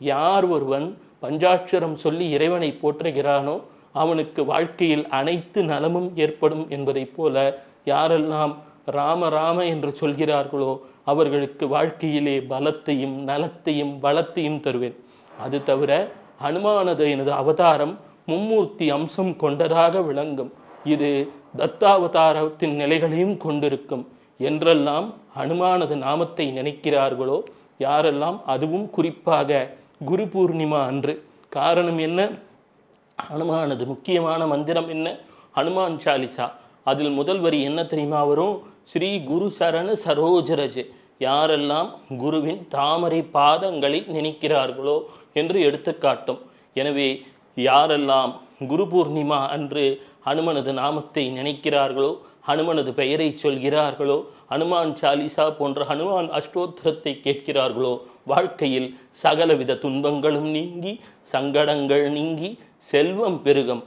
யார் ஒருவன் பஞ்சாட்சரம் சொல்லி இறைவனை போற்றுகிறானோ அவனுக்கு வாழ்க்கையில் அனைத்து நலமும் ஏற்படும் என்பதைப் போல யாரெல்லாம் ராம ராம என்று சொல்கிறார்களோ அவர்களுக்கு வாழ்க்கையிலே பலத்தையும் நலத்தையும் வளத்தையும் தருவேன். அது தவிர ஹனுமானது எனது அவதாரம் மும்மூர்த்தி அம்சம் கொண்டதாக விளங்கும். இது தத்தாவதாரத்தின் நிலைகளையும் கொண்டிருக்கும் என்றெல்லாம் ஹனுமானது நாமத்தை நினைக்கிறார்களோ யாரெல்லாம், அதுவும் குறிப்பாக குரு பூர்ணிமா அன்று. காரணம் என்ன? ஹனுமானது முக்கியமான மந்திரம் என்ன? ஹனுமான் சாலிசா. அதில் முதல் வரி என்ன தெரியுமா வரும்? ஸ்ரீ குரு சரண சரோஜரஜ். யாரெல்லாம் குருவின் தாமரை பாதங்களை நினைக்கிறார்களோ என்று எடுத்துக்காட்டும். எனவே யாரெல்லாம் குரு பூர்ணிமா அன்று ஹனுமனது நாமத்தை நினைக்கிறார்களோ, ஹனுமனது பெயரை சொல்கிறார்களோ, ஹனுமான் சாலிசா போன்ற ஹனுமான் அஷ்டோத்திரத்தை கேட்கிறார்களோ வாழ்க்கையில் சகலவித துன்பங்களும் நீங்கி சங்கடங்கள் நீங்கி செல்வம் பெருகும்.